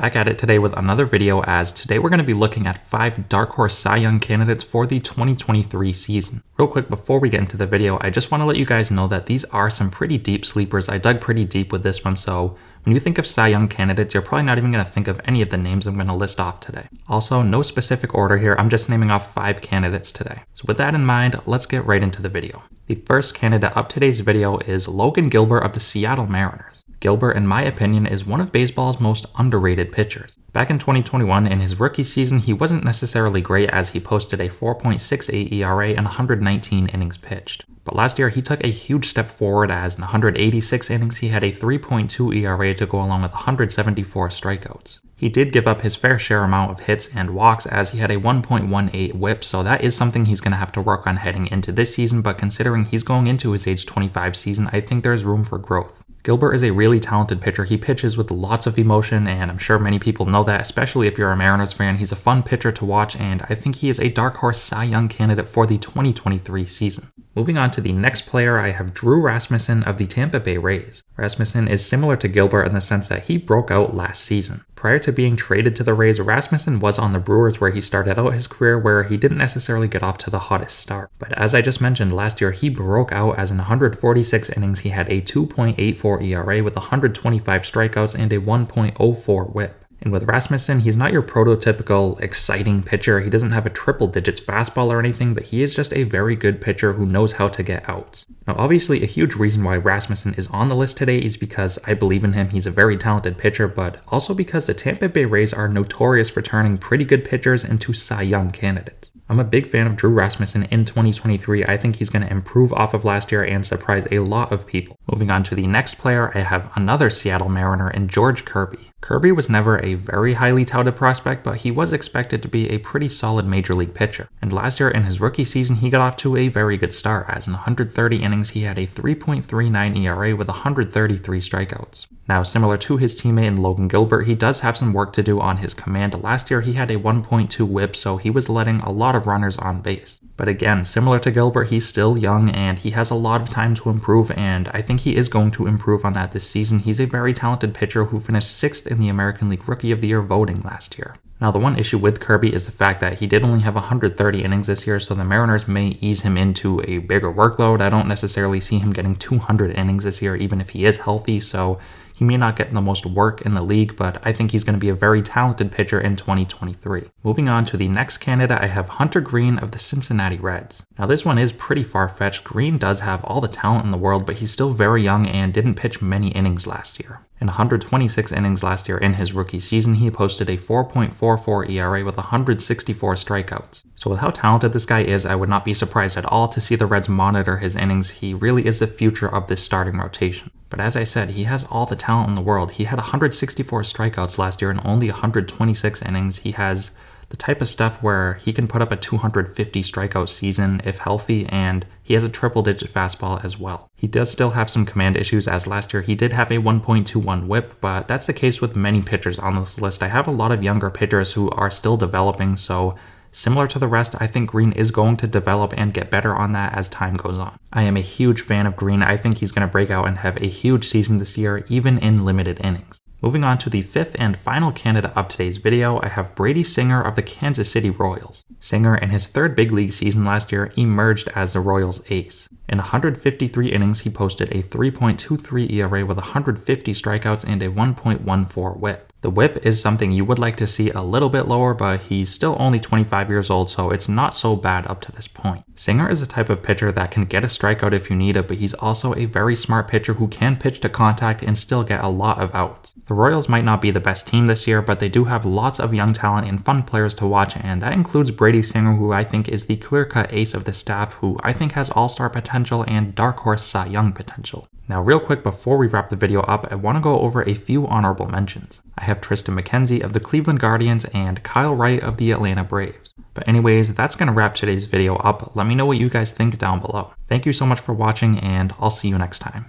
back at it today with another video, as today we're going to be looking at 5 Dark Horse Cy Young candidates for the 2023 season. Real quick before we get into the video, I just want to let you guys know that these are some pretty deep sleepers. I dug pretty deep with this one, so when you think of Cy Young candidates, you're probably not even going to think of any of the names I'm going to list off today. Also, no specific order here, I'm just naming off 5 candidates today. So with that in mind, let's get right into the video. The first candidate of today's video is Logan Gilbert of the Seattle Mariners. Gilbert, in my opinion, is one of baseball's most underrated pitchers. Back in 2021, in his rookie season, he wasn't necessarily great as he posted a 4.68 ERA and 119 innings pitched. But last year, he took a huge step forward as in 186 innings, he had a 3.2 ERA to go along with 174 strikeouts. He did give up his fair share amount of hits and walks as he had a 1.18 whip, so that is something he's going to have to work on heading into this season, but considering he's going into his age 25 season, I think there's room for growth. Gilbert is a really talented pitcher. He pitches with lots of emotion, and I'm sure many people know that, especially if you're a Mariners fan. He's a fun pitcher to watch, and I think he is a Dark Horse Cy Young candidate for the 2023 season. Moving on to the next player, I have Drew Rasmussen of the Tampa Bay Rays. Rasmussen is similar to Gilbert in the sense that he broke out last season. Prior to being traded to the Rays, Rasmussen was on the Brewers where he started out his career, where he didn't necessarily get off to the hottest start. But as I just mentioned, last year he broke out as in 146 innings he had a 2.84 ERA with 125 strikeouts and a 1.04 whip. And with Rasmussen, he's not your prototypical exciting pitcher. He doesn't have a triple digits fastball or anything, but he is just a very good pitcher who knows how to get outs. Now, obviously, a huge reason why Rasmussen is on the list today is because I believe in him. He's a very talented pitcher, but also because the Tampa Bay Rays are notorious for turning pretty good pitchers into Cy Young candidates. I'm a big fan of Drew Rasmussen in 2023. I think he's going to improve off of last year and surprise a lot of people. Moving on to the next player, I have another Seattle Mariner in George Kirby. Kirby was never a very highly touted prospect, but he was expected to be a pretty solid major league pitcher. And last year in his rookie season, he got off to a very good start, as in 130 innings he had a 3.39 ERA with 133 strikeouts. Now, similar to his teammate Logan Gilbert, he does have some work to do on his command. Last year he had a 1.2 whip, so he was letting a lot of runners on base. But again, similar to Gilbert, he's still young and he has a lot of time to improve, and I think he is going to improve on that this season. He's a very talented pitcher who finished 6th in the American League Rookie of the Year voting last year. Now, the one issue with Kirby is the fact that he did only have 130 innings this year, so the Mariners may ease him into a bigger workload. I don't necessarily see him getting 200 innings this year, even if he is healthy, so he may not get the most work in the league, but I think he's going to be a very talented pitcher in 2023. Moving on to the next candidate, I have Hunter Greene of the Cincinnati Reds. Now, this one is pretty far-fetched. Greene does have all the talent in the world, but he's still very young and didn't pitch many innings last year. In 126 innings last year in his rookie season, he posted a 4.44 ERA with 164 strikeouts. So with how talented this guy is, I would not be surprised at all to see the Reds monitor his innings. He really is the future of this starting rotation. But as I said, he has all the talent in the world. He had 164 strikeouts last year in only 126 innings. He has the type of stuff where he can put up a 250 strikeout season if healthy, and he has a triple digit fastball as well. He does still have some command issues, as last year he did have a 1.21 whip, but that's the case with many pitchers on this list. I have a lot of younger pitchers who are still developing, so similar to the rest, I think Greene is going to develop and get better on that as time goes on. I am a huge fan of Greene. I think he's going to break out and have a huge season this year, even in limited innings. Moving on to the 5th and final candidate of today's video, I have Brady Singer of the Kansas City Royals. Singer, in his 3rd big league season last year, emerged as the Royals' ace. In 153 innings, he posted a 3.23 ERA with 150 strikeouts and a 1.14 whip. The whip is something you would like to see a little bit lower, but he's still only 25 years old, so it's not so bad up to this point. Singer is the type of pitcher that can get a strikeout if you need it, but he's also a very smart pitcher who can pitch to contact and still get a lot of outs. The Royals might not be the best team this year, but they do have lots of young talent and fun players to watch, and that includes Brady Singer, who I think is the clear-cut ace of the staff, who I think has all-star potential and Dark Horse Cy Young potential. Now, real quick before we wrap the video up, I want to go over a few honorable mentions. I have Tristan McKenzie of the Cleveland Guardians and Kyle Wright of the Atlanta Braves. But anyways, that's going to wrap today's video up. Let me know what you guys think down below. Thank you so much for watching, and I'll see you next time.